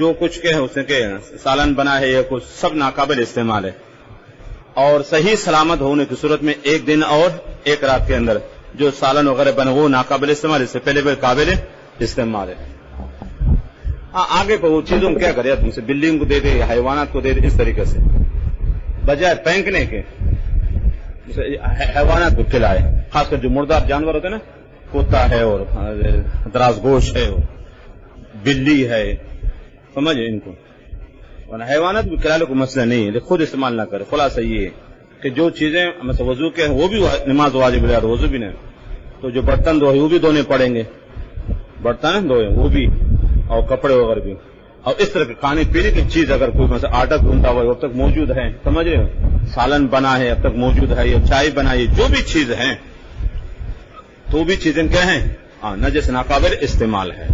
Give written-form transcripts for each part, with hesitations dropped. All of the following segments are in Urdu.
جو کچھ کہ اس نے کہ سالن بنا ہے یا کچھ سب ناقابل استعمال ہے، اور صحیح سلامت ہونے کی صورت میں 1 دن اور 1 رات کے اندر جو سالن وغیرہ بنا وہ ناقابل استعمال، اس سے پہلے بھی قابل استعمال ہے۔ آگے کو وہ چیزوں کیا کرے، جیسے بلڈنگ کو دے دے، حیوانات کو دے دے، اس طریقے سے بجائے پھینکنے کے حیوانات کو کھلائے، خاص کر جو مردار جانور ہوتے ہیں نا، کتا ہے اور دراز گوشت ہے اور بلی ہے، سمجھے ان کو، حیوانات بھی کھلانے کو مسئلہ نہیں ہے، خود استعمال نہ کرے۔ خلاصہ یہ ہے کہ جو چیزیں مثلا وضو کے ہیں وہ بھی نماز واجب ہے، وضو بھی نہیں، تو جو برتن دھوئے وہ بھی دھونے پڑیں گے، برتن دھوئے وہ بھی، اور کپڑے وغیرہ بھی، اور اس طرح کے کھانے پینے کی چیز اگر کوئی مثلا آٹا گھونٹا ہوا ہے اب تک موجود ہے، سمجھ رہے ہو، سالن بنا ہے اب تک موجود ہے، یا چائے بنائی، جو بھی چیز ہیں تو بھی چیزیں کیا ہیں نجس ناقابل استعمال ہے۔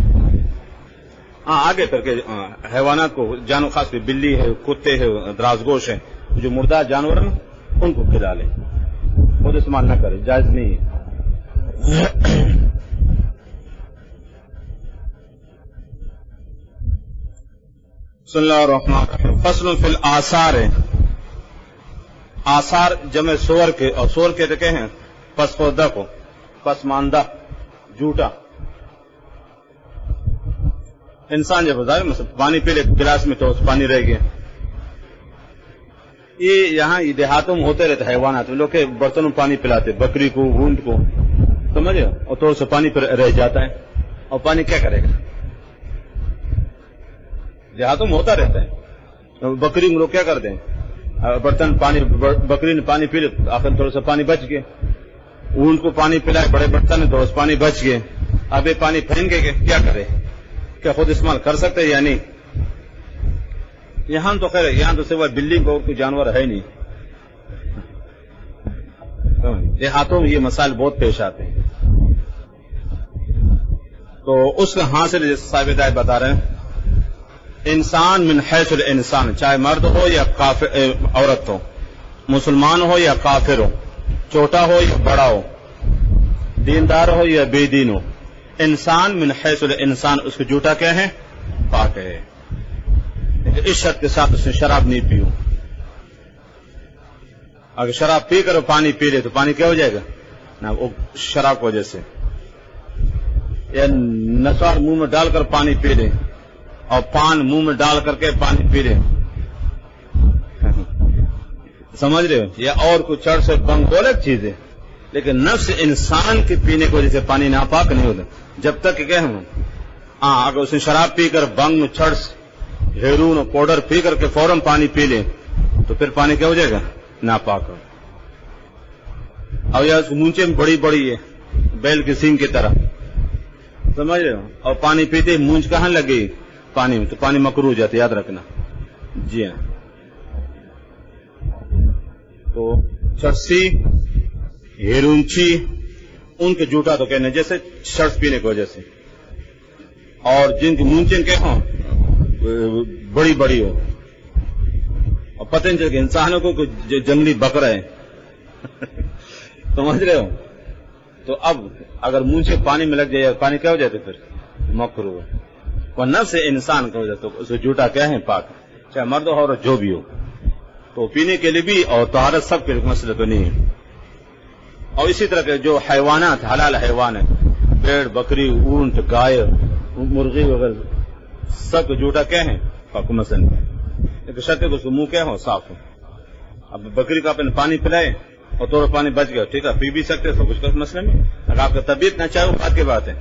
آگے کر کے حیوانات کو، جانور خاص کر بلی ہے، کتے ہے، دراز گوشت ہے، جو مردار جانور ہیں ان کو کھلا لے، خود استعمال نہ کرے، جائز نہیں ہے۔ بسم اللہ الرحمن الرحیم۔ فصل فی الآثار، آثار جمع سور کے، اور سور کے کہتے ہیں پسپردہ کو، پسماندہ، جھوٹا۔ انسان جب بتا مثلا پانی پی لے گلاس میں تو پانی رہ گیا، یہ یہاں دیہاتوں میں ہوتے رہتے، حیوانات لوگ کے برتنوں میں پانی پلاتے، بکری کو، اونٹ کو، سمجھے، اور تھوڑا سا پانی پہ رہ جاتا ہے، اور پانی کیا کرے گا، دیہاتوں میں ہوتا رہتا ہے۔ بکری میں لوگ کیا کرتے ہیں، برتن پانی، بکری نے پانی پی لے، آخر تھوڑا سا پانی بچ گیا، اونٹ کو پانی پلائے بڑے برتن میں، تھوڑا سا پانی بچ گئے، اب یہ پانی پھینکے گے کیا کرے، کیا خود استعمال کر سکتے یا نہیں؟ یہاں تو خیر، یہاں تو سوائے بلی کو کوئی جانور ہے نہیں، دیہاتوں میں یہ مسائل بہت پیش آتے ہیں، تو اس کا حاصل جیسے صاحب ہدایت بتا رہے ہیں، انسان من حیث الانسان، چاہے مرد ہو یا عورت ہو، مسلمان ہو یا کافر ہو، چھوٹا ہو یا بڑا ہو، دیندار ہو یا بے دین ہو، انسان من حیث الانسان، اس کو جھوٹا کیا ہے، پاک ہے، اس شرط کے ساتھ اس نے شراب نہیں پیو۔ اگر شراب پی کر پانی پی لے تو پانی کیا ہو جائے گا نا، وہ شراب کی وجہ سے، یا نسوار منہ میں ڈال کر پانی پی لے، اور پان منہ میں ڈال کر کے پانی پی لے، سمجھ رہے ہو، یا اور کچھ چڑھ سے بنگ، وہ الگ چیز ہے، لیکن نفس انسان کے پینے کی وجہ سے پانی ناپاک نہیں ہوتا، جب تک کہ ہم اگر اس نے شراب پی کر بنگ میں چڑھ، ہیرون اور پاؤڈر پی کر کے فوراً پانی پی لے تو پھر پانی کیا ہو جائے گا، ناپاک ہو۔ اور یا اس مونچے میں بڑی بڑی ہے، بیل کی سینگ کی طرح، سمجھ رہے ہو، اور پانی پیتے مونچ کہاں لگی پانی میں، تو پانی مکروہ ہو جاتا ہے، یاد رکھنا۔ جی ہاں، تو چرسی، ہیرونچی، ان کے جھوٹا تو کہنے جیسے شرط پینے کی وجہ سے، اور جن کی مونچن کے ہوں بڑی بڑی ہو، اور پتہ نہیں چل کہ انسانوں کو جنگلی بکرا ہے، سمجھ رہے ہو، تو اب اگر منہ سے پانی میں لگ جائے، پانی کیا ہو جاتا ہے پھر، مکروہ ہے۔ اور نفس انسان کا ہو جاتا ہے، اس کو جھوٹا کیا ہے، پاک، چاہے مرد ہو اور جو بھی ہو، تو پینے کے لیے بھی اور طہارت سب کے لیے مسئلہ تو نہیں ہے۔ اور اسی طرح کے جو حیوانات حلال حیوان ہیں، بھیڑ، بکری، اونٹ، گائے، مرغی وغیرہ، سب جھوٹا کیا ہے، پاک مسئلہ نہیں، لیکن شرط ہے کہ اس کو منہ کیا ہو، صاف ہو۔ اب بکری کا اپنے پانی پلائے اور تھوڑا پانی بچ گیا، ٹھیک ہے، پی بھی سکتے، سب کچھ کا مسئلہ نہیں، اگر آپ کا طبیعت نہ چاہے وہ بات کی بات ہے،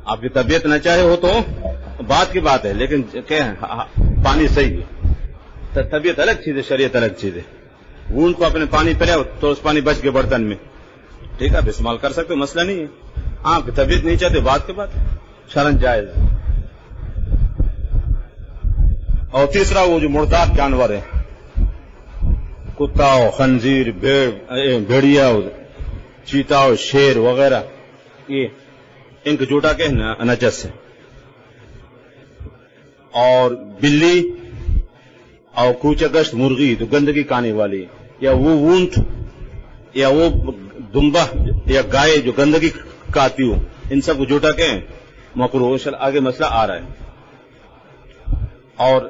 آپ کی طبیعت نہ چاہے ہو تو بات کی بات ہے، لیکن کیا ہے، پانی صحیح ہے، طبیعت الگ چیز ہے، شریعت الگ چیز ہے۔ اونٹ کو اپنے پانی پلائے تو اس پانی بچ گئے برتن میں، ٹھیک ہے، آپ استعمال کر سکتے، مسئلہ نہیں ہے، آپ کی طبیعت نہیں چاہتے بات کی بات ہے، شرعاً جائز۔ اور تیسرا وہ جو مردار جانور ہے، کتا ہو، خنزیر، بھیڑیا ہو، چیتا ہو، شیر وغیرہ، یہ ان کا جھوٹا کہ نجس ہے۔ اور بلی اور کوچہ گشت مرغی تو گندگی کھانے والی، یا وہ اونٹ یا وہ دمبا یا گائے جو گندگی کھاتی ہو، ان سب کو جھوٹا کہ مکروہ۔ آگے مسئلہ آ رہا ہے، اور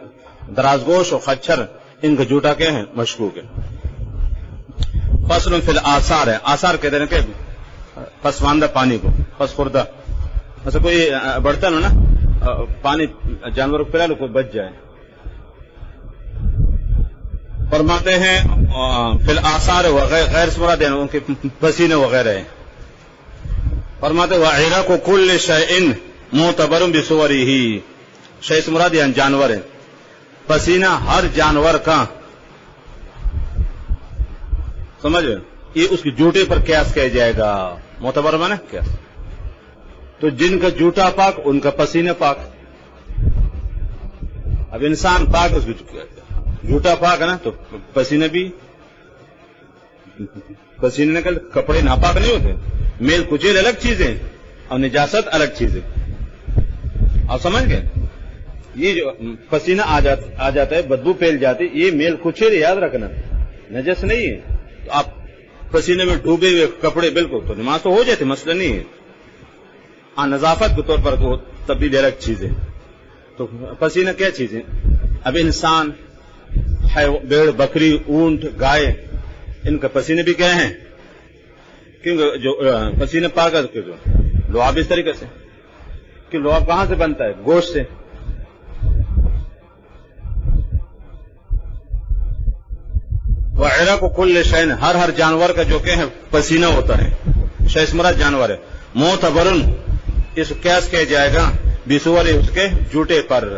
درازگوش اور خچر ان کا جوتا کیا ہے؟ مشکوک ہے. فصل فی الآثار ہے. آثار کہتے ہیں کہ پسماندہ پانی کو، پس خوردہ، ایسا کوئی برتن ہو نا پانی جانور کو پلا لو کوئی بچ جائے. فرماتے ہیں فی الآثار غیر مراد ان کے پسینے وغیرہ ہیں. فرماتے وعرق کل شیء معتبر بصورہ، شیء سے مراد یعنی جانور ہے. پسینہ ہر جانور کا سمجھ یہ اس کی جوتے پر قیاس کیا جائے گا. معتبر مانے قیاس. تو جن کا جوتا پاک ان کا پسینہ پاک. اب انسان پاک اس کو جوتا پاک ہے نا تو پسینہ بھی پسینے نکل. کپڑے ناپاک نہیں ہوتے. میل کچیل الگ چیزیں اور نجاست الگ چیزیں. آپ سمجھ گئے؟ یہ جو پسینہ آ جاتا ہے بدبو پھیل جاتی یہ میل کچیل یاد رکھنا نجس نہیں ہے. تو آپ پسینے میں ڈوبے ہوئے کپڑے بالکل تو نماز تو ہو جاتی مسئلہ نہیں ہے. نظافت کے طور پر تو تبدیل الگ چیز ہے. تو پسینہ کیا چیز ہے؟ اب انسان بیڑ بکری اونٹ گائے ان کا پسینے بھی کیا ہیں؟ کیونکہ جو پسینہ پاک ہے لعاب اس طریقے سے کہ لعاب کہاں سے بنتا ہے؟ گوشت سے. وعرق کل شیء ہر جانور کا جو کہ ہے پسینہ ہوتا ہے. شیء سے مراد جانور ہے. معتبرن اس قیاس کیا جائے گا بصور اس کے جوتے پر.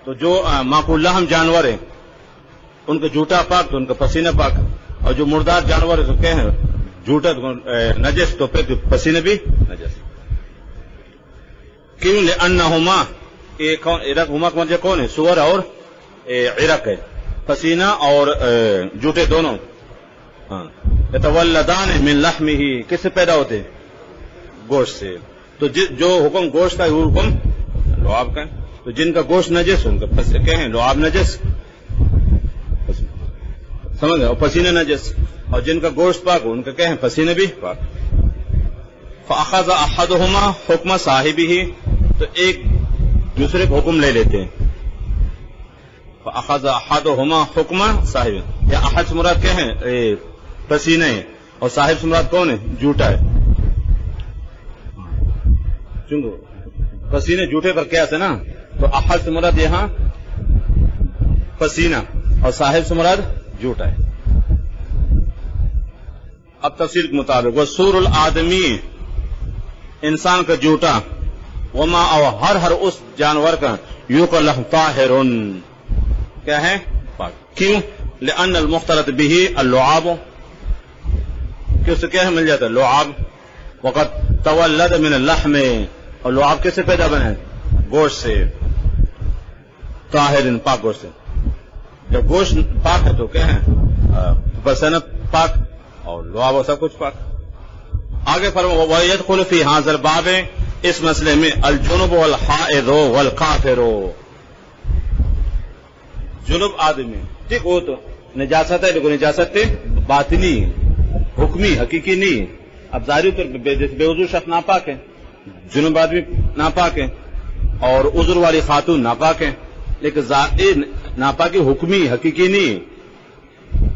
تو جو معقول لحم جانور ہیں ان کا جوتا پاک تو ان کا پسینہ پاک. اور جو مردار جانور ہے تو کیا ہے جوتا نجس تو پھر پسینہ بھی نجس. کیوں؟ لأنہما عرق ہما کا مطلب کون ہے؟ سور اور عرق ہے. پسینہ اور جوتے دونوں یتولدان من لحمہ کس سے پیدا ہوتے؟ گوشت سے. تو جو حکم گوشت کا ہے وہ حکم لعاب کا ہے. تو جن کا گوشت نجس ان کا کیا ہے؟ لعاب نجس. سمجھ گئے؟ اور پسینہ نجس. اور جن کا گوشت پاک ان کا کیا ہے؟ پسینہ بھی پاک. فاخذ احدهما حکم صاحبہ تو ایک دوسرے کو حکم لے لیتے ہیں. فاخذ احدهما حکم صاحب یا احد سے مراد کیا ہے؟ پسینہ ہے. اور صاحب سے مراد کون ہے؟ جوتا ہے. چونکہ پسینے جوتے پر قیاس ہے نا تو احد سے مراد یہاں پسینہ اور صاحب سے مراد جوتا ہے. اب تفسیر کے مطابق وسور الآدمی انسان کا جوتا وما اور ہر اس جانور کا یقلح طاہر کیا ہے؟ پاک. کیوں؟ لأن المختلط به اللعاب کہ اس سے کیا ہے مل جاتا ہے لعاب. وقد تولد من اللحم اور لعاب کس سے پیدا بنے؟ گوشت سے. طاہر پاک گوشت سے. جب گوشت پاک ہے تو کیا ہے؟ پسینہ پاک اور لعاب اور سب کچھ پاک. آگے فرمایا وَيَدْخُلُ فِي هَذَا الْبَابِ اس مسئلے میں الجنب والحائض والکافر. جنب آدمی ٹھیک وہ تو نجاست ہے لیکن نجاست باطنی حکمی حقیقی نہیں. اب ظاہری طور پہ بے وضو شخص ناپاک ہے، جنب آدمی ناپاک ہے اور عذر والی خاتون ناپاک ہے، لیکن ظاہر ناپاکی حکمی حقیقی نہیں.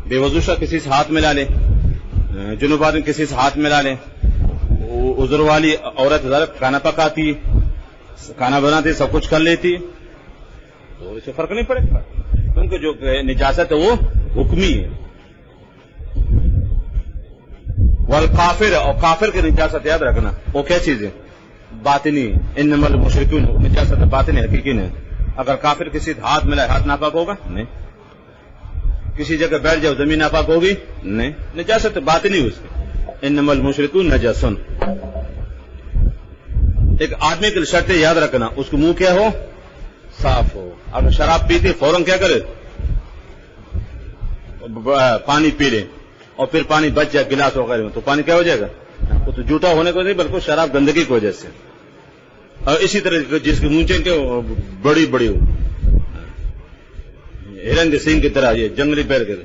بے وضو شخص کسی سے ہاتھ ملا لے، جنب آدمی کسی سے ہاتھ ملا لے، عذر والی عورت کھانا پکاتی کھانا بناتی سب کچھ کر لیتی تو اسے فرق نہیں پڑے گا کیونکہ جو نجاست ہے وہ حکمی ہے. والکافر اور کافر کی نجاست یاد رکھنا وہ کیا چیز ہے؟ باطنی. انما المشرکون نجاست باطنی حقیقی نہیں. اگر کافر کسی ہاتھ ملائے ہاتھ ناپاک ہوگا؟ نہیں. کسی جگہ بیٹھ جاؤ زمین ناپاک ہوگی؟ نہیں. نجاست باطنی اس کی. انما المشرکون نجسن. ایک آدمی کی شرط یاد رکھنا اس کو منہ کیا ہو؟ صاف ہو. اگر شراب پیتے فوراً کیا کرے؟ پانی پی لے اور پھر پانی بچ جائے گلاس وغیرہ میں تو پانی کیا ہو جائے گا؟ وہ تو جھوٹا ہونے کو نہیں بلکہ شراب گندگی کی وجہ سے. اور اسی طرح جس کی مونچیں کے بڑی بڑی ہو ہرن کے سینگ کی طرح یہ جنگلی پیر کے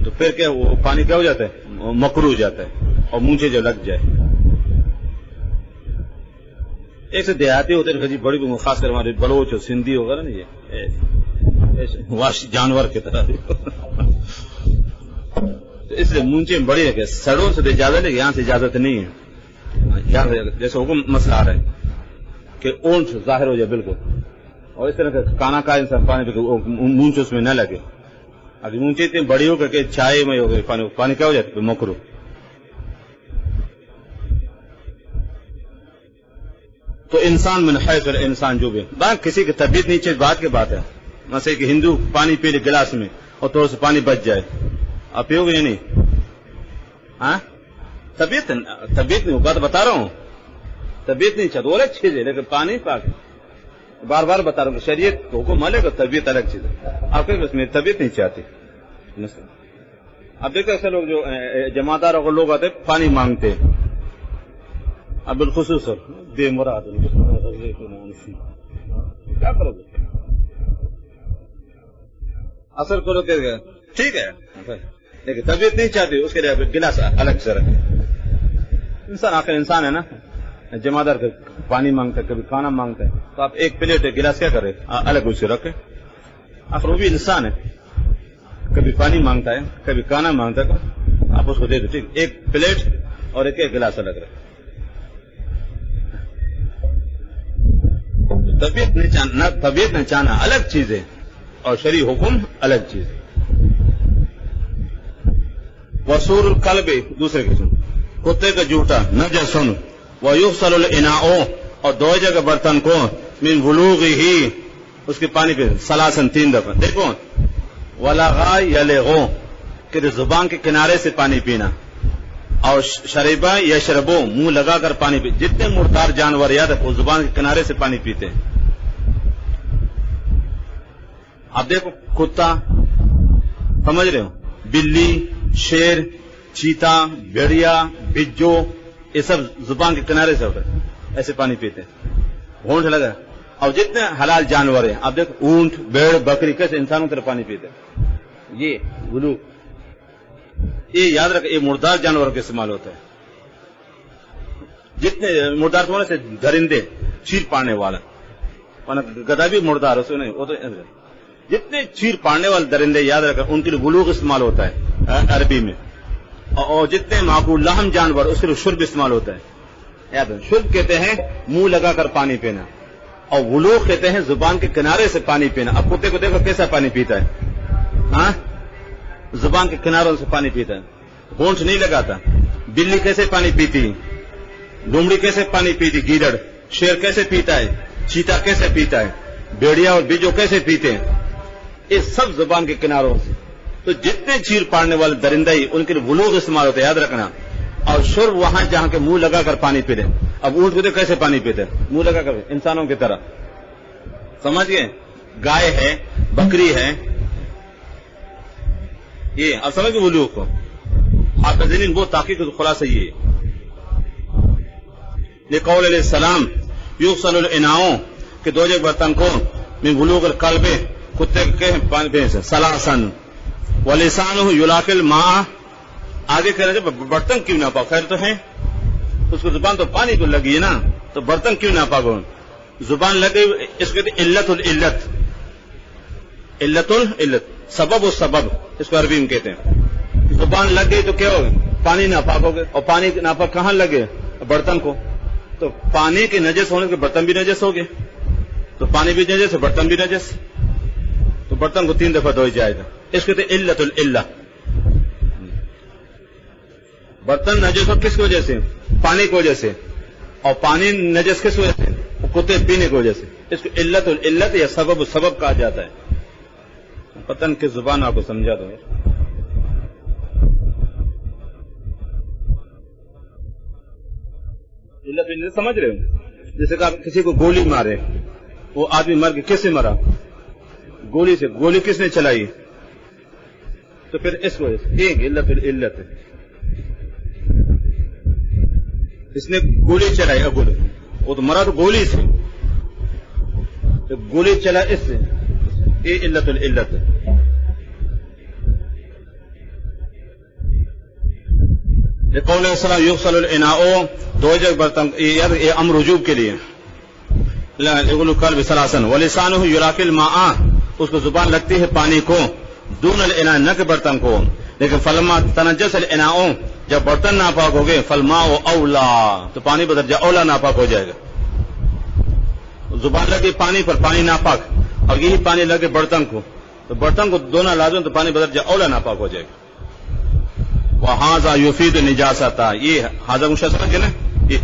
تو پھر کیا وہ پانی کیا ہو جاتا ہے؟ مکروہ ہو جاتا ہے اور مونچے جو لگ جائے. ایک سے دیہاتی ہوتے ہیں بڑی خاص کر ہمارے بلوچ اور سندھی وغیرہ نا، یہ وحشی جانور کی طرح تو اس لیے مونچے میں بڑی رکھے، سڑوں سے تو اجازت ہے، یہاں سے اجازت نہیں ہے. یہاں سے جیسے حکم مسئلہ آ رہا ہے کہ اونٹ ظاہر ہو جائے بالکل، اور اس طرح کا کھانا کھائے انسان پانی پہ مونچ اس میں نہ لگے. اگر مونچے اتنی بڑی ہو کر کے چائے میں ہو گئی پانی کیا ہو جاتا ہے مکرو. تو انسان من حیث الانسان جو بھی کسی کی طبیعت نیچے بات کی بات ہے، مثلا کہ ہندو پانی پی لے گلاس میں اور تھوڑا سا پانی بچ جائے، آپ پیو گے یا نہیں؟ ہاں طبیعت نہیں، بات بتا رہا ہوں، طبیعت نہیں چاہتا، وہ الگ چیز ہے، لیکن پانی پاک بار بار بتا رہا ہوں کہ شریعت کو حکم مالے گا، طبیعت الگ چیز ہے. آپ کے اس میں طبیعت نہیں چاہتی. اب دیکھو ایسے لوگ جو جماعتدار اور لوگ آتے پانی مانگتے، اب بالخصوص بے مراد کیا کرو گے؟ اثر کرو کہ ٹھیک ہے، لیکن طبیعت نہیں چاہتی، اس کے لیے گلاس الگ سے رکھے. انسان آخر انسان ہے نا، جماعتدار پانی مانگتا ہے، کبھی کھانا مانگتا ہے، تو آپ ایک پلیٹ گلاس کیا کرے الگ اس سے رکھے. آخر وہ بھی انسان ہے، کبھی پانی مانگتا ہے، کبھی کھانا مانگتا ہے، آپ اس کو دے دو، ٹھیک، ایک پلیٹ اور ایک گلاس الگ رکھے. طبیعت نہ چاہنا الگ چیز ہے اور شرعی حکم الگ چیز ہے. وصور القلب دوسرے قسم، کتے کا جوٹا نجسن ویغسل الاناء، اور دو جگہ برتن کو من بلوغہ اس کے پانی پہ ثلاثاً 3 دفعہ. دیکھو ولغا یلغو کہ زبان کے کنارے سے پانی پینا، اور شربا یشربو منہ لگا کر پانی پی. جتنے مردار جانور یاد ہے وہ زبان کے کنارے سے پانی پیتے ہیں. اب دیکھو کتا سمجھ رہے ہو، بلی، شیر، چیتا، بھیڑیا، بجو، یہ سب زبان کے کنارے سے ہوتا ہے ایسے پانی پیتے ہیں. ہونٹ لگا. اور جتنے حلال جانور ہیں اب دیکھو اونٹ، بھیڑ، بکری کیسے انسانوں کی طرح پانی پیتے ہیں. یہ بلو یہ یاد رکھ، یہ مردار جانور کا استعمال ہوتا ہے. جتنے مردار ہونے سے درندے چیر پاڑنے والا، گدا بھی مردار ہے نہیں، وہ تو جتنے چیر پاڑنے والے درندے یاد رکھ ان کے لیے بلوغ استعمال ہوتا ہے عربی میں. اور جتنے معقول لحم جانور اس کے لیے شرب استعمال ہوتا ہے. یاد رکھ شرب کہتے ہیں منہ لگا کر پانی پینا، اور بلوغ کہتے ہیں زبان کے کنارے سے پانی پینا. اب کتے کو دیکھو کیسا پانی پیتا ہے، ہاں زبان کے کناروں سے پانی پیتا ہے، ہونٹ نہیں لگاتا. بلی کیسے پانی پیتی، لومڑی کیسے پانی پیتی، گیدڑ، شیر کیسے پیتا ہے، چیتا کیسے پیتا ہے، بھیڑیا اور بجو کیسے پیتے ہیں، یہ سب زبان کے کناروں سے. تو جتنے چیر پاڑنے والے درندہ ہی ان کے لیے بلوغ استعمال ہوتا ہے یاد رکھنا. اور شرب وہاں جہاں کے منہ لگا کر پانی پیتے. اب اونٹ کو کیسے پانی پیتے، منہ لگا کر، انسانوں کی طرح. سمجھ گئے؟ گائے ہے، بکری ہے، یہ اب سمجھ گئے بلوغ کو. آپ کا ذہن وہ تحقیق کا خلاصہ یہ ہے. قول علیہ السلام یغسل الاناء کہ دو جگہ برتن کو من بلوغ القلب کتے کے پانی پینے سے ثلاثاً ولسانہ یلاقی الماء. آگے کہہ رہے تھے برتن کیوں نہ پاک، خیر تو ہے اس کو زبان تو پانی کو لگی ہے نا، تو برتن کیوں نہ پاک ہو، زبان لگی. اس کو کہتے علت العلت، علت العلت، سبب السبب اس کو عربی میں کہتے ہیں. زبان لگ گئی تو کیا ہوگا، پانی ناپاک ہو گئے. اور پانی ناپاک کہاں لگے، برتن کو. تو پانی کے نجس ہونے کے برتن بھی نجس ہو گئے، تو پانی بھی نجس ہے برتن بھی نجس، تو برتن کو 3 دفعہ دھوئی جائے گا. اس کو کہتے ہیں علت العلہ. برتن نجس ہو کس کی وجہ سے، پانی کی وجہ سے. اور پانی نجس کس وجہ سے، کتے پینے کی وجہ سے. اس کو علت العلت یا سبب السبب کہا جاتا ہے. پتن کی زبان آپ کو سمجھا دو. علت سمجھ رہے ہو، جیسے کہ آپ کسی کو گولی مارے، وہ آدمی مر کے کس سے مرا، گولی سے. گولی کس نے چلائی، تو پھر اس وجہ سے ایک علت العلت ہے. اس نے گولی چلائی، اب گولی وہ تو مرا تو گولی سے، تو گولی چلا اس سے، یہ علت العلت ہے. قول السلام یغسل الاناء دو جگ برتن، یہ امر وجوب کے لیے. یقول کلب سلاسن ولسانہ یراکل الماء، اس کو زبان لگتی ہے پانی کو، دون الاناء نہ کہ برتن کو، لیکن فلما تنجس الاناء، جب برتن ناپاک ہو گئے، فالماء اولا، تو پانی بدرجہ اولا ناپاک ہو جائے گا. زبان لگے پانی پر، پانی ناپاک، اور یہی پانی لگے برتن کو، تو برتن کو دھونا لازم، تو پانی بدرجہ اولا ناپاک ہو جائے گا. وہذا یفید نجاستا، یہ ہاذا مشتق ہے نا، یہ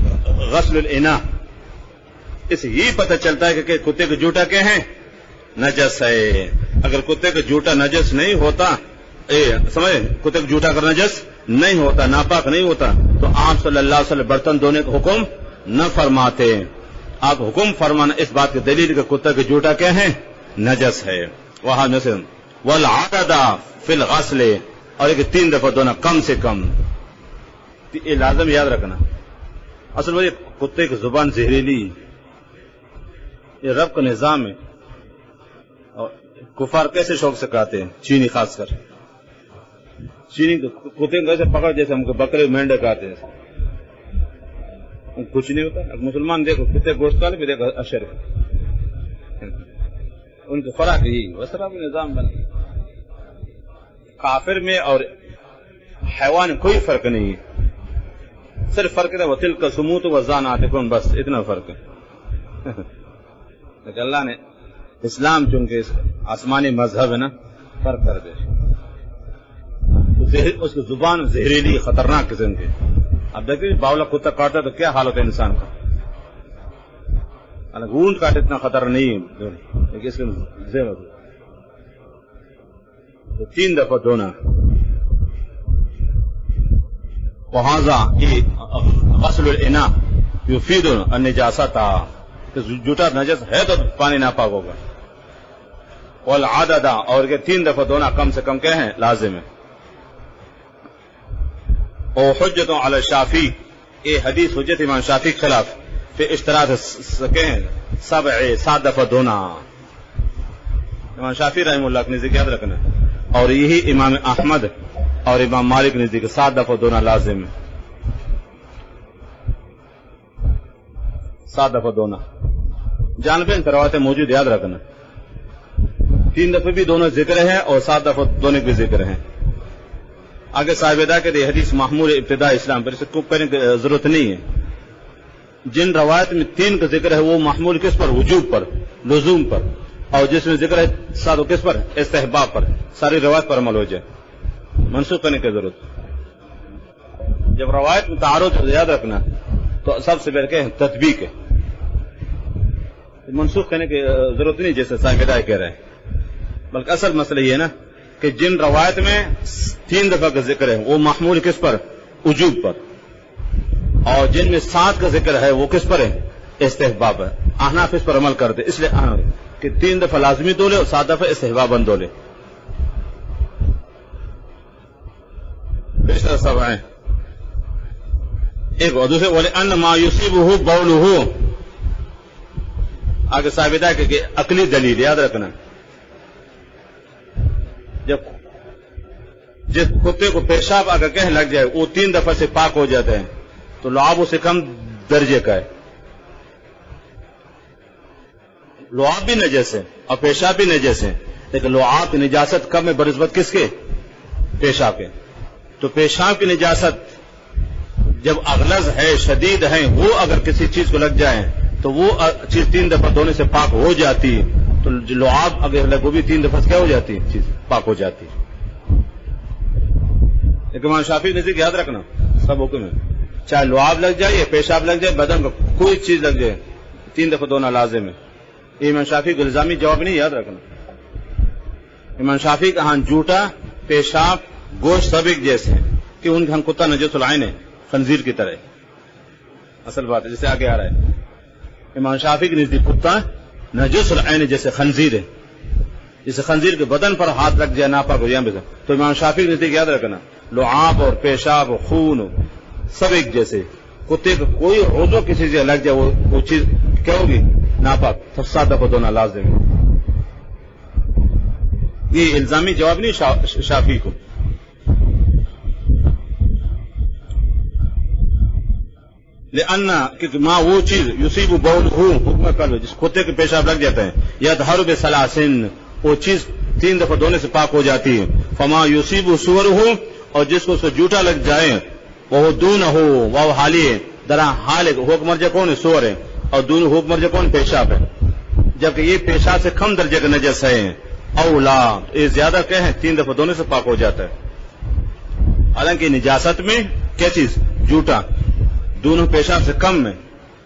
غسل الاناء، اس ہی پتہ چلتا ہے کہ کتے کا جوٹا کیا ہے، نجس ہے. اگر کتے کا جوٹا نجس نہیں ہوتا، سمجھے، کتے کا جوٹا اگر نجس نہیں ہوتا، ناپاک نہیں ہوتا، تو آپ صلی اللہ علیہ وسلم برتن دھونے کا حکم نہ فرماتے. آپ حکم فرمانا اس بات کی دلیل کہ کتے کا جوٹا کیا ہے، نجس ہے. وہاں مثلا والعدد فی الغسل، اور ایک 3 دفعہ دھونا کم سے کم، یہ لازم یاد رکھنا. اصل میں کتے کی زبان زہریلی، یہ رب کا نظام ہے. اور کفار کیسے شوق سے کھاتے ہیں، چینی خاص کر، چینی کتے کو ایسے پکڑ جیسے ہم کو بکرے مینڈے کھاتے ہیں، کچھ نہیں ہوتا. اب مسلمان دیکھو کتے گوشت والے بھی دیکھو اشر، ان کو فرق یہی وسرا بھی نظام بنا. کافر میں اور حیوان کوئی فرق نہیں ہے، صرف فرق ہے وتل کا سموت و زانات، بس اتنا فرق ہے. لیکن اللہ نے اسلام چونکہ آسمانی مذہب ہے نا، فرق کر دے. اس کی زبان زہریلی خطرناک قسم کی. اب دیکھیں باولا کتا کاٹتا تو کیا حالت ہے انسان کا، اونٹ کاٹے اتنا خطر نہیں ہے، لیکن اس کے زہر تو 3 دفعہ دھونا. وہذا غسل الاناء یفید النجاسۃ، جوٹا نجس ہے تو پانی ناپاک ہوگا. والعدد، اور 3 دفعہ دھونا کم سے کم کیا ہے، لازم ہے. اور حجت علی الشافعی، یہ حدیث حجت امام شافعی کے خلاف، پھر اشتراط سکیں 7 دفعہ دھونا. امام شافعی رحمہ اللہ کے نزدیک یاد رکھنا، اور یہی امام احمد اور امام مالک نے نزدیک 7 دفعہ دھونا لازم ہے. 7 دفعہ دھونا جانبین کرواتیں موجود، یاد رکھنا. 3 دفعہ بھی دونوں ذکر ہیں اور 7 دفعہ دونوں بھی ذکر ہیں. آگے صاحبدہ کے حدیث محمول ابتداء اسلام پر، اسے کوپ کرنے کی ضرورت نہیں ہے. جن روایت میں 3 کا ذکر ہے وہ محمول کس پر، وجوب پر، لزوم پر، اور جس میں ذکر ہے 7 کس پر، استحباب پر. ساری روایت پر عمل ہو جائے، منسوخ کرنے کی ضرورت. جب روایت میں تعارض یاد رکھنا تو سب سے بہتر ہے تطبیق ہے، منسوخ کرنے کی ضرورت نہیں جیسے صاحبدہ کہہ رہے ہیں. بلکہ اصل مسئلہ یہ ہے نا کہ جن روایت میں 3 دفعہ کا ذکر ہے وہ محمول کس پر، وجوب پر، اور جن میں 7 کا ذکر ہے وہ کس پر ہے، استحباب ہے. احناف اس پر عمل کرتے، اس لیے کہ 3 دفعہ لازمی دھو لے اور 7 دفعہ استحباباً دھو لے. سب ہیں ایک اور دوسرے بولے ان ما یصیبہ بولہ. آگے صاحبدہ کہ عقلی دلیل یاد رکھنا، جب جس کتے کو پیشاب اگر کہنے لگ جائے وہ 3 دفعہ سے پاک ہو جاتے ہیں تو لعاب اس سے کم درجے کا ہے. لعاب بھی نجس ہے اور پیشاب بھی نجس ہے، لیکن لعاب کی نجاست کم ہے بنسبت کس کے، پیشاب کے. تو پیشاب کی نجاست جب اغلظ ہے، شدید ہے، وہ اگر کسی چیز کو لگ جائے تو وہ چیز 3 دفعہ دھونے سے پاک ہو جاتی ہے. تو لعاب اگر وہ بھی 3 دفعہ سے کیا ہو جاتی ہے، چیز پاک ہو جاتی ہے. لیکن امام شافعی نے یاد رکھنا سب حکم ہے، چاہے لعاب لگ جائے یا پیشاب لگ جائے، بدن کو کوئی چیز لگ جائے 3 دفعہ دھونا لازم ہے. یہ امام شافعی کو الزامی جواب نہیں، یاد رکھنا. امام شافعی کا ہاں جھوٹا، پیشاب، گوشت سب ایک جیسے ہیں کہ ان کا ہم کتا نجس العین ہے، خنزیر کی طرح. اصل بات ہے جیسے آگے آ رہا ہے، امام شافعی کے نزدیک کتا نجس العین جیسے خنزیر ہے. جیسے خنزیر کے بدن پر ہاتھ لگ جائے ناپاک ہو جائے، تو امام شافعی کے نزدیک یاد رکھنا لعاب اور پیشاب اور خون سب ایک جیسے. کتے کو کوئی عضو کسی سے لگ جائے وہ چیز کیا ہوگی، ناپاک. تو 7 دفعہ دھونا لازم ہے. یہ الزامی جواب نہیں شافعی کو. لأن کہ ماں وہ چیز یصیب بولہ حکم قلب جس کتے کے پیشاب لگ جاتا ہے یطہر بثلاثن وہ چیز 3 دفعہ دھونے سے پاک ہو جاتی ہے فما یصیب صورہ اور جس کو اس کو جوٹا لگ جائے وہ دون ہو وہ حالی ہے درا حال حکم مرجع کون ہے سور ہے اور دون حکم مرجع کون پیشاب ہے جبکہ یہ پیشاب سے کم درجے کا نجس ہے اولا یہ زیادہ کیا ہے 3 دفعہ دھونے سے پاک ہو جاتا ہے حالانکہ نجاست میں کیا چیز جوٹا دونوں پیشاب سے کم ہے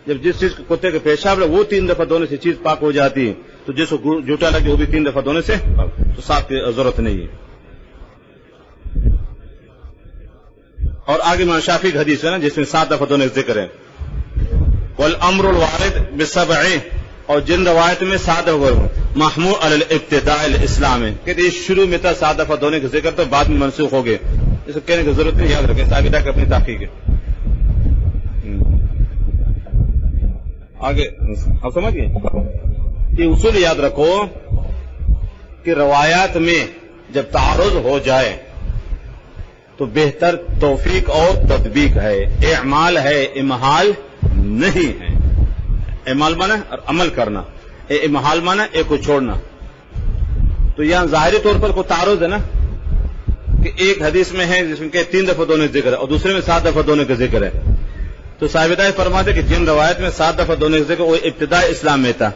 جب جس چیز کو کتے کے پیشاب لگے وہ 3 دفعہ دھونے سے چیز پاک ہو جاتی ہے تو جس کو جوٹا لگے وہ بھی 3 دفعہ دھونے سے تو 7 کی ضرورت نہیں ہے اور آگے امام شافعی کی حدیث ہے نا جس میں 7 دفعہ دھونے کا ذکر ہے والامر الوارد بالسبع اور جن روایت میں 7 دفعہ محمول علی الابتداء الاسلام ہے کہ یہ شروع میں تھا 7 دفعہ دھونے کا ذکر تو بعد میں منسوخ ہو گئے اس کو کہنے کی ضرورت نہیں یاد رکھیں ثابتہ کہ اپنی تحقیق ہے آگے آپ سمجھ گئے یہ اصول یاد رکھو کہ روایات میں جب تعارض ہو جائے تو بہتر توفیق اور تطبیق ہے اعمال ہے امحال نہیں ہے اعمال مانا اور عمل کرنا امحال مانا ایک کو چھوڑنا تو یہاں ظاہری طور پر کوئی تعارض ہے نا کہ ایک حدیث میں ہے جس میں کہ 3 دفعہ دھونے کا ذکر ہے اور دوسرے میں 7 دفعہ دھونے کا ذکر ہے تو صاحبہ فرماتے کہ جن روایت میں 7 دفعہ دھونے کا ذکر وہ ابتداء اسلام میں تھا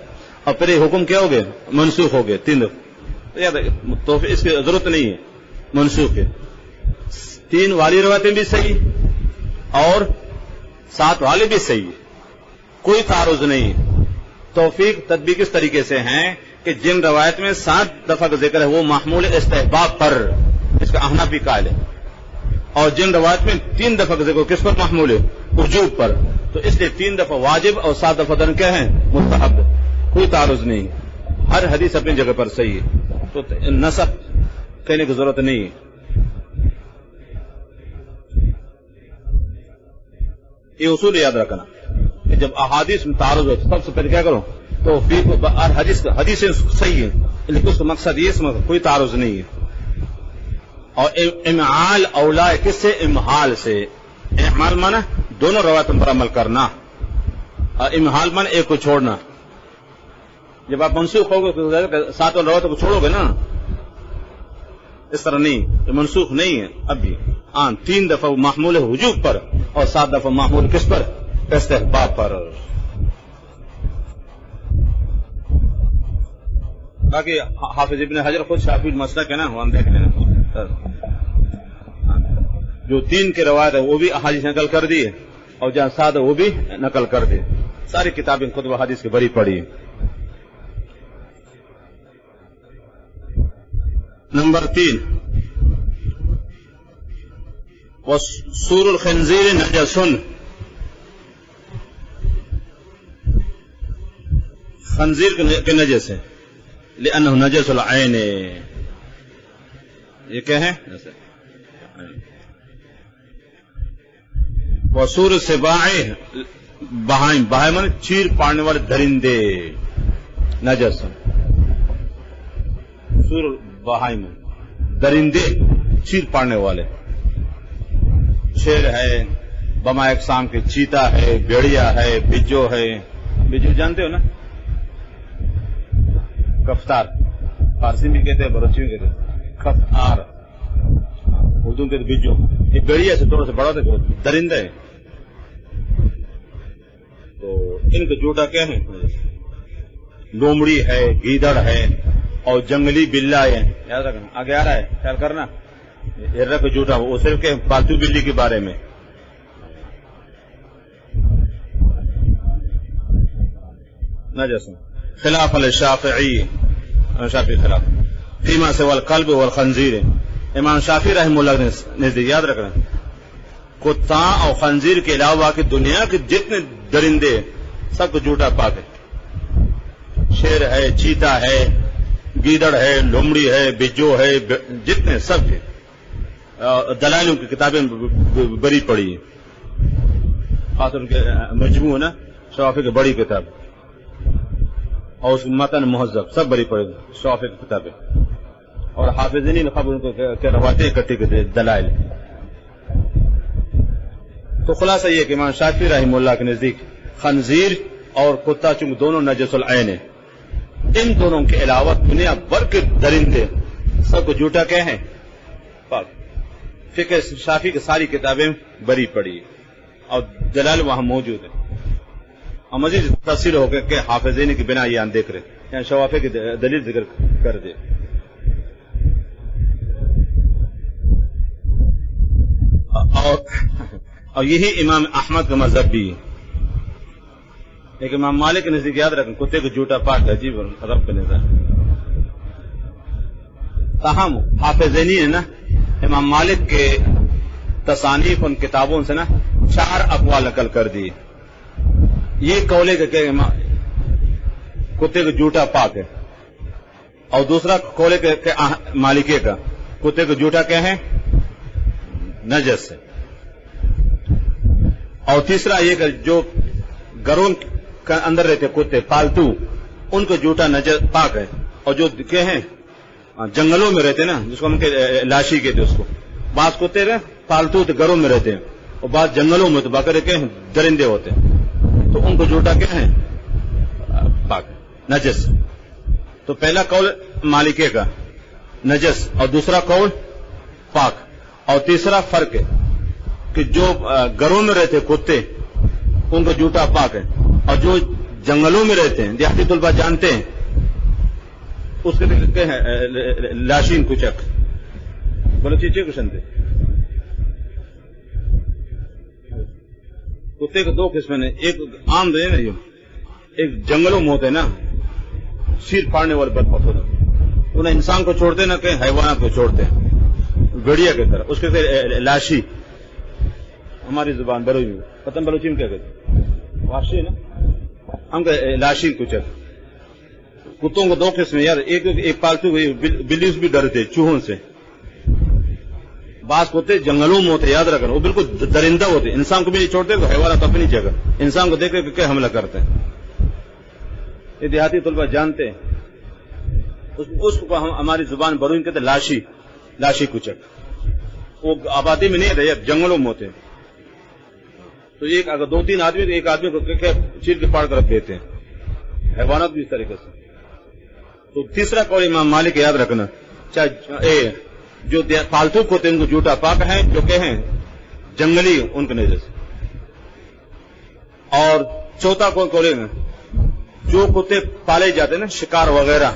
اور پھر یہ حکم کیا ہو گئے منسوخ ہو گئے 3 دفعہ تو اس کی ضرورت نہیں ہے منسوخ ہے 3 والی روایتیں بھی صحیح اور 7 والے بھی صحیح کوئی تعارض نہیں توفیق تطبیق اس طریقے سے ہیں کہ جن روایت میں 7 دفعہ کا ذکر ہے وہ محمول استحباب پر اس کا احنفی قائل ہے اور جن روایت میں 3 دفعہ کا ذکر کس پر محمول ہے وجوب پر تو اس لیے 3 دفعہ واجب اور 7 دفعہ دن کیا ہے مستحب کوئی تعارض نہیں ہر حدیث اپنی جگہ پر صحیح ہے تو نسخ کہنے کی ضرورت نہیں ہے یہ اصول یاد رکھنا کہ جب احادیث میں تعارض ہو سب سے پہلے کیا کرو تو حدیث صحیح ہے لیکن اس کا مقصد یہ کوئی تعارض نہیں ہے اور امعال اولا کس سے امحال سے امحال مانا دونوں روایتوں پر عمل کرنا اور امحال مانا ایک کو چھوڑنا جب آپ منسوخ ہوگے تو 7 روایتوں کو چھوڑو گے نا اس طرح نہیں منسوخ نہیں ہے اب بھی 3 دفعہ محمول وجوب پر اور 7 دفعہ محمول کس پر استحباب پر باقی حافظ ابن حجر خود شافعی مسلک ہے نا ہم دیکھ لینا جو 3 کی روایت ہے وہ بھی احادیث نقل کر دی اور جہاں 7 وہ بھی نقل کر دی ساری کتابیں خود و حدیث کی بری پڑی نمبر 3 وسور الخنزیر نجس خنزیر کے نجس ہے لأنه نجس العین یہ کیا ہے وسور السباع بہائم بہائم چیر پاڑنے والے درندے نجس سور بہائم درندے چیر پاڑنے والے شیر ہے بما اقسام کے چیتا ہے بھیڑیا ہے بجو ہے بجو جانتے ہو نا کفتار فارسی میں کہتے ہیں بلوچی میں کہتے ہیں کفتار اردو کہتے بجو یہ بھیڑیا سے تھوڑا سا بڑا تھا درندہ ہے تو ان کا جوٹا کیا ہے لومڑی ہے گیدڑ ہے اور جنگلی بلا ہے یاد رکھنا آگے آ رہا ہے خیال کرنا ایرا کا جوٹا وہ صرف کہ پالتو بلی کے بارے میں نجس خلاف الشافعی شافعی خلاف فیما سوى القلب والخنزیر امام شافعی رحمہ اللہ نے یاد رکھنا کتا اور خنزیر کے علاوہ کہ دنیا کے جتنے درندے سب کو جھوٹا پاک ہے شیر ہے چیتا ہے گیدڑ ہے لومڑی ہے بجو ہے جتنے سب کے دلائلوں کی کتابیں بری پڑی ہیں خاص ان کے مجموع نا شافعی کی بڑی کتاب اور اس متن مہذب سب بری پڑے شافعی کی کتابیں اور حافظین خبر ان کو روایتیں اکٹھی کرتے دلائل تو خلاصہ یہ کہ امام شافعی رحمہ اللہ کے نزدیک خنزیر اور کتا چونکہ دونوں نجس العین ہیں، ان دونوں کے علاوہ دنیا بھر کے درندے سب کو جھوٹا کہ ہیں پاک۔ فقہ شافعی کی ساری کتابیں بری پڑی اور دلائل وہاں موجود ہیں، اور مزید تفصیل ہو کہ حافظین کی بنا یہ دیکھ رہے یہاں شوافی کی دلیل ذکر کر دے۔ اور یہی امام احمد کا مذہب بھی ہے، ایک امام مالک کے نزدیک یاد رکھیں کتے کو جھوٹا پاک عجیب رب کا نظر۔ تاہم حافظینی نے نا امام مالک کے تصانیف ان کتابوں سے نا 4 اقوال نقل کر دی۔ یہ قول ہے کہ کتے کو جھوٹا پاک ہے، اور دوسرا قول ہے کہ مالکے کا کتے کو جھوٹا کیا ہے نجس ہے، اور تیسرا یہ کہ جو گھروں کے اندر رہتے کتے پالتو ان کو جھوٹا نجس پاک ہے، اور جو کیا ہیں جنگلوں میں رہتے نا جس کو ہم لاشی کہتے اس کو، بعض کتے پالتو تو گھروں میں رہتے ہیں اور بعض جنگلوں میں تو باقاعدہ کیا ہیں درندے ہوتے ہیں، تو ان کو جھوٹا کیا ہے پاک نجس۔ تو پہلا قول مالکے کا نجس اور دوسرا قول پاک، اور تیسرا فرق ہے کہ جو گھروں میں رہتے کتے ان کو جھوٹا پاک ہے، اور جو جنگلوں میں رہتے ہیں دیہاتی طلبہ جانتے ہیں اس کے کہتے ہیں لاشین کچک بولو چیچے کشن تھے۔ کتے کو 2 قسمیں ہیں، ایک عام دے نا ایک جنگلوں میں ہوتے ہیں نا سیر پاڑنے والے بدبخت ہوتے ہیں، انہیں انسان کو چھوڑتے نا کہ حیوانات کو چھوڑتے ہیں گڑیا کی طرح، اس کے کہتے لاشی، ہماری زبان بلوچی میں پتن بلوچی میں کیا کہتے واشی نا ہم کہ لاشی کچک۔ کتوں کو 2 قسم یار، ایک پالتو بلی بھی ڈرتے چوہوں سے، بعض کتے جنگلوں میں ہوتے یاد رکھنا وہ بالکل درندہ ہوتے، انسان کو بھی نہیں چھوڑتے، حیوانات اپنی جگہ انسان کو دیکھ کے کیا حملہ کرتے ہیں، یہ دیہاتی طلبہ جانتے ہیں، اس کو ہماری زبان بروئن کہتے لاشی، لاشی کچک، وہ آبادی میں نہیں رہے جنگلوں میں ہوتے، تو ایک اگر 2-3 آدمی ایک آدمی کو چیر کے پاڑ کر رکھ دیتے ہیں، حیوانات بھی اس طریقے سے۔ تو تیسرا قول امام مالک یاد رکھنا، چاہے جو پالتو کتے ان کو جھوٹا پاک ہے، جو کہ ہیں جنگلی ان کے نجس، اور چوتھا قول جو کتے پالے جاتے ہیں نا شکار وغیرہ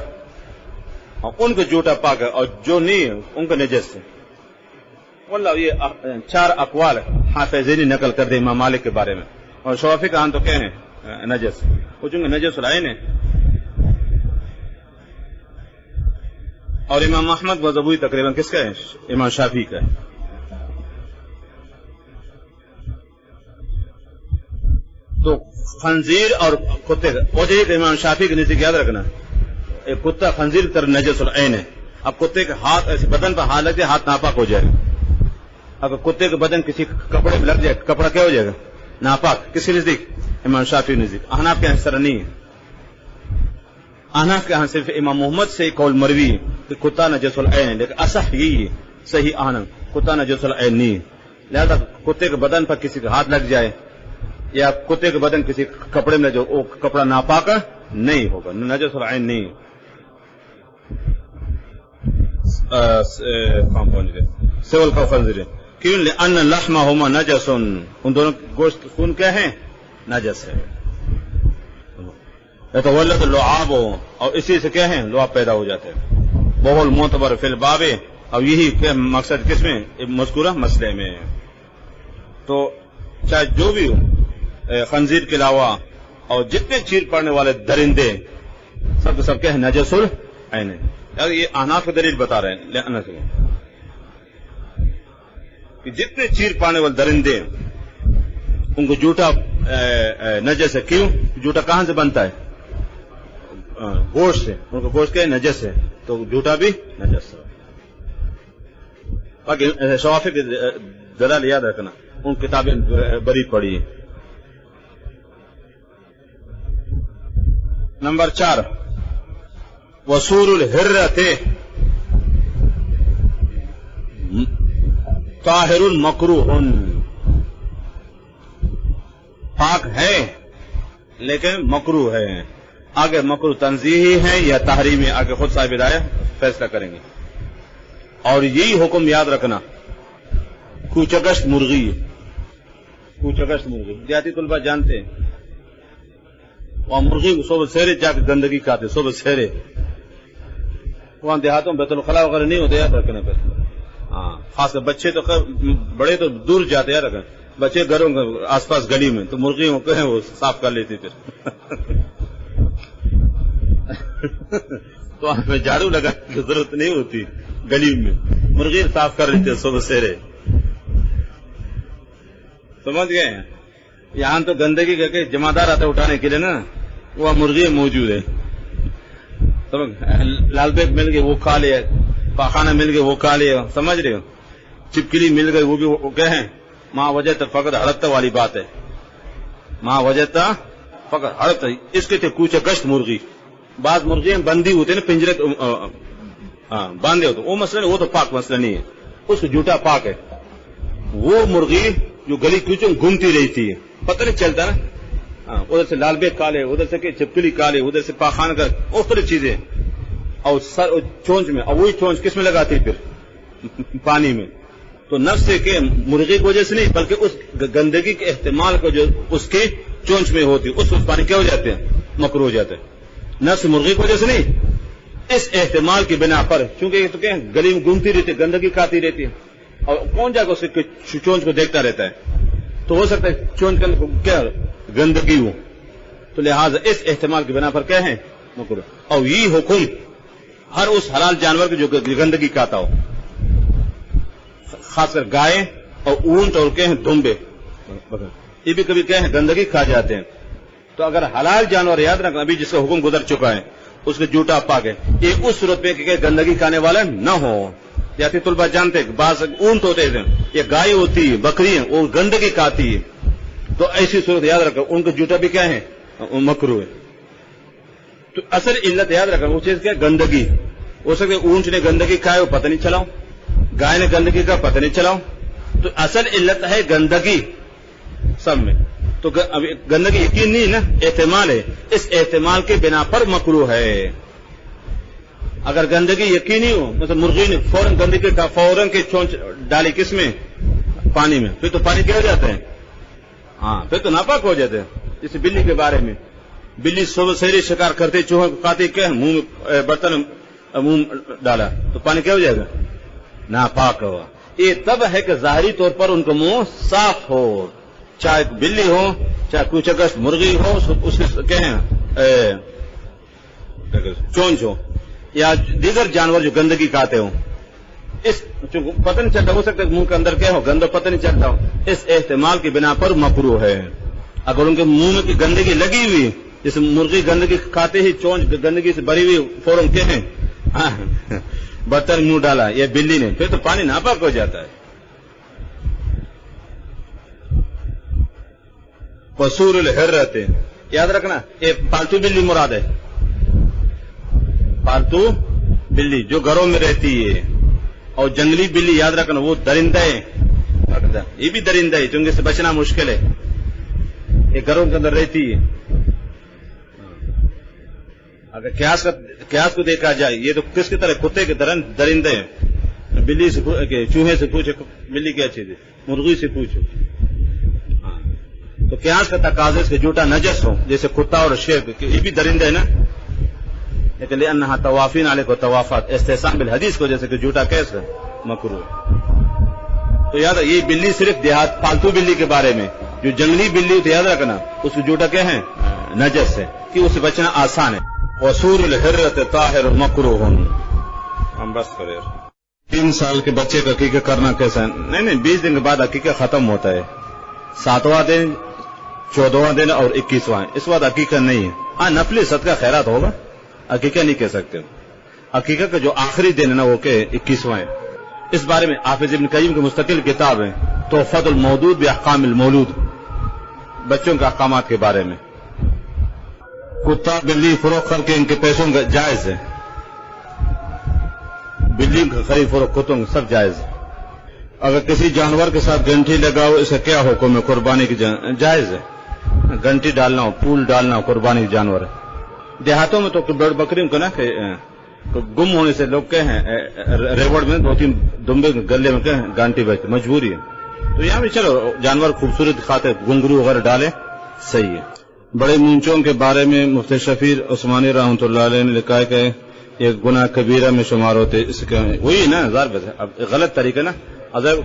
ان کو جھوٹا پاک ہے، اور جو نہیں ہے ان کو نجس ہے۔ واللہ یہ 4 اقوال حافظینی نقل کر دے امام مالک کے بارے میں، اور شوافی کا تو کیا ہے نجس، وہ چونکہ نجس العین ہے، اور امام احمد وزبوی تقریباً کس کا ہے امام شافعی کا ہے۔ تو خنزیر اور کتے کا وجہ کہ امام شافعی کے نزدیک یاد رکھنا ایک کتا خنزیر کی طرح نجس العین ہے، اب کتے کے ہاتھ ایسے بدن پر ہاتھ لگے ہاتھ ناپاک ہو جائے گا، اگر کتے کے بدن کسی کپڑے میں لگ جائے کپڑا کیا ہو جائے گا ناپاک، کس کے نزدیک امام شافعی نزدیک۔ احناف کے یہاں اس طرح نہیں ہے، احناف کے یہاں صرف امام محمد سے قول مروی ہے کہ کتا نجس العین ہے، لیکن اصح یہی ہے صحیح احناف کتا نجس العین نہیں ہے، لہذا کتے کے بدن پر کسی کا ہاتھ لگ جائے یا کتے کے بدن کسی کپڑے میں جو وہ کپڑا ناپاک نہیں ہوگا، نجس العین نہیں ہے۔ سول کا خنزیر کیوں لأن لحمہما نجس، ان دونوں گوشت خون کیا ہے نجس ہے، یتولد اللعاب، اور اسی سے کیا ہے لعاب پیدا ہو جاتے ہیں، وہو المعتبر فی الباب، اور یہی کیا مقصد کس میں مذکورہ مسئلے میں۔ تو چاہے جو بھی ہو خنزیر کے علاوہ اور جتنے چیر پڑنے والے درندے سب کے سب کیا ہے نجس العین ہے، یہ احناف کی دلیل بتا رہے ہیں کہ جتنے چیر پانے والے درندے ان کو جھوٹا نجس ہے، کیوں جھوٹا کہاں سے بنتا ہے گوشت سے، ان کو گوشت کیا ہے نجس ہے، تو جھوٹا بھی نجس ہے۔ باقی شوافی کے دلائل یاد رکھنا، ان کتابیں بری پڑی ہیں۔ نمبر 4 وصول الحرۃ طاہر مکروہ، پاک ہے لیکن مکروہ ہے. آگے مکروہ تنزیہی ہے یا تحریمی آگے خود صاحب ہدایت فیصلہ کریں گے. اور یہی حکم یاد رکھنا، کوچہ مرغی دیہاتی طلبہ جانتے ہیں، وہاں مرغی صبح سہرے جا کے گندگی کھاتے صبح سہرے. وہاں دیہاتوں میں بیت الخلاء وغیرہ نہیں ہوتے یاد رکھنے پہ. ہاں خاص کر بچے تو بڑے تو دور جاتے یاد رکھیں، بچے گھروں کے آس پاس گلی میں تو مرغیوں کو وہ صاف کر لیتی پھر. تو آپ میں جھاڑو لگانے کی ضرورت نہیں ہوتی، گلی میں مرغی صاف کر لیتے صبح سہرے. سمجھ گئے ہیں؟ یہاں تو گندگی کر کے جمعدار آتے اٹھانے کے لیے نا، وہ مرغی موجود ہے. لال بیگ مل گئے وہ کھا لیا، پاخانہ مل گئے وہ کھا لیا. سمجھ رہے ہو؟ چپکلی مل گئی وہ بھی کہیں ماں وجہ فقط ہڑپتا والی بات ہے. ماں وجہ فقط ہڑپتا، اس کے تھے کوچہ گشت مرغی. بعض مرغیاں بندی ہوتے نا پنجرے باندھے ہوتے، وہ مسئلہ نہیں، وہ تو پاک مسئلہ نہیں ہے، اس کو جھوٹا پاک ہے. وہ مرغی جو گلی کوچوں گھومتی رہتی ہے پتہ نہیں چلتا نا، ادھر سے لال بیگ کالے، ادھر سے چپکلی کالے، ادھر سے پاخانہ کا مختلف چیزیں، اور سر چونچ میں، اور وہی چونچ کس میں لگاتی پھر پانی میں. تو نفس سے کہ مرغی کی وجہ سے نہیں بلکہ اس گندگی کے احتمال کو جو اس کی چونچ میں ہوتی اس پانی کیا ہو جاتے ہیں، مکروہ ہو جاتے ہیں. نفس مرغی کی وجہ سے نہیں، اس احتمال کی بنا پر، چونکہ یہ تو کیا گلی میں گھومتی رہتی ہے، گندگی کھاتی رہتی ہے، اور کون جا کے اس کے چونچ کو دیکھتا رہتا ہے، تو ہو سکتا ہے چونچ کے اندر کیا گندگی ہو. تو لہٰذا اس احتمال کی بنا پر کیا ہے، مکروہ. اور یہ حکم ہر اس حلال جانور کی جو گندگی کھاتا ہو، خاص کر گائے اور اونٹ اور کیا ہیں دمبے، یہ بھی کبھی کیا ہے گندگی کھا جاتے ہیں. تو اگر حلال جانور یاد رکھنا، ابھی جس کا حکم گزر چکا ہے اس کے جھوٹا پاک ہے، یہ اس صورت میں کہ گندگی کھانے والا نہ ہو. جیسے طلبہ جانتے ہیں بعض اونٹ ہوتے ہیں یا گائے ہوتی ہے، بکری ہیں، وہ گندگی کھاتی ہے، تو ایسی صورت یاد رکھو ان کا جھوٹا بھی کیا ہے، مکروہ ہے. تو اصل علت یاد رکھنا وہ چیز کیا گندگی. ہو سکتا ہے اونٹ نے گندگی کھائے وہ پتہ نہیں چلاؤ، گائے نے گندگی کا پتہ نہیں چلاؤ، تو اصل علت ہے گندگی سب میں. تو گندگی یقین نہیں نا، احتمال ہے، اس احتمال کے بنا پر مکروہ ہے. اگر گندگی یقینی ہو، مثلا مرغی نے فوراً گندگی کا فوراً کی چونچ ڈالی کس میں، پانی میں، پھر تو پانی کیا ہو جاتا ہے، ہاں پھر تو ناپاک ہو جاتے ہیں. جیسے بلی کے بارے میں، بلی صبح سحری شکار کرتے چوہے کو کھاتے کیا منہ میں برتن منہ ڈالا تو پانی کیا ہو جائے گا، ناپاک ہوا. یہ تب ہے کہ ظاہری طور پر ان کا منہ صاف ہو، چاہے بلی ہو چاہے کوچہ گشت مرغی ہو، اس کے چونچ ہو یا دیگر جانور جو گندگی کھاتے ہوں، اس پتہ نہیں چلتا، ہو سکتا ہے منہ کے اندر کیا ہو گندہ پتہ نہیں چلتا ہو، اس احتمال کی بنا پر مکروہ ہے. اگر ان کے منہ میں کی گندگی لگی ہوئی، جیسے مرغی گندگی کھاتے ہی چونچ گندگی سے بھری ہوئی فوراً کیا ہے برتن منہ ڈالا یا بلی نے، پھر تو پانی ناپاک ہو جاتا ہے. قصور الحرت یاد رکھنا، یہ پالتو بلی مراد ہے، پالتو بلی جو گھروں میں رہتی ہے. اور جنگلی بلی یاد رکھنا وہ درندہ ہے، یہ بھی درندہ ہے چونکہ اس سے بچنا مشکل ہے، یہ گھروں کے اندر رہتی ہے. اگر قیاس کو دیکھا جائے یہ تو کس کی طرح کتے کے درندے ہیں. بلی سے چوہے سے پوچھو بلی کیا چیز ہے، مرغی سے پوچھو. تو قیاس کا تقاضے سے جھوٹا نجس ہو جیسے کتا اور شیر، یہ بھی درندے ہے نا، لیکن لأنها طوافین علیہ کو طوافات استحسان بالحدیث کو جیسے کہ جھوٹا کیس ہے مکروہ. تو یاد ہے یہ بلی صرف دیہات پالتو بلی کے بارے میں، جو جنگلی بلی تو یاد رکھنا اس کو جھوٹا کیا ہے، نجس ہے، کہ اس سے بچنا آسان ہے. وصور الحرت طاہر مکروہ. ہم بس کرے 3 سال کے بچے کا عقیقہ کرنا کیسا ہے؟ نہیں 20 دن کے بعد عقیقہ ختم ہوتا ہے، 7واں دن 14واں دن اور 21واں، اس بعد عقیقہ نہیں ہے. ہاں نفلی صدقہ خیرات ہوگا، عقیقہ نہیں کہہ سکتے. عقیقہ کا جو آخری دن ہے نا وہ کہ 21واں ہے. اس بارے میں حافظ ابن قیم کی مستقل کتاب ہے تحفۃ المودود باحکام المولود، بچوں کے احکامات کے بارے میں. کتا بلی فروخت کر کے ان کے پیسوں کا جائز ہے، بلی کا خرید فروخت کتوں کا سب جائز ہے. اگر کسی جانور کے ساتھ گھنٹی لگاؤ اس کا کیا حکم ہے، قربانی کی جائز ہے. گھنٹی ڈالنا ہو، پول ڈالنا ہو، قربانی جانور. دیہاتوں میں تو بڑ بکری کو نا کہ گم ہونے سے لوگ کہ ہیں ریوڑ میں 2-3 دمبے گلے میں کہ گانٹی بیچتے، مجبوری ہے. تو یہاں بھی چلو جانور خوبصورت خاطر گھنگرو وغیرہ ڈالے صحیح ہے. بڑے مونچوں کے بارے میں مفتی شفیع عثمانی رحمۃ اللہ علیہ نے لکھا ہے کہ یہ گناہ کبیرہ میں شمار ہوتے. اس کے وہی نا اب غلط طریقہ نا، اگر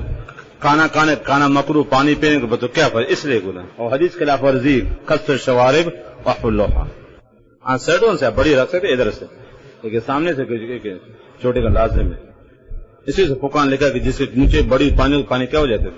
کھانا مکرو پانی پینے کے تو کیا کرے، اس لیے گناہ. اور حدیث خلاف ورزی قصر شوارب وحلوحا. ہاں سیڈوں سے بڑی رکھ سکتے ادھر سے، لیکن سامنے سے چھوٹے کا لازم ہے. اسی سے فقہاء نے لکھا کہ جس کے نیچے بڑی پانی کیا ہو جاتے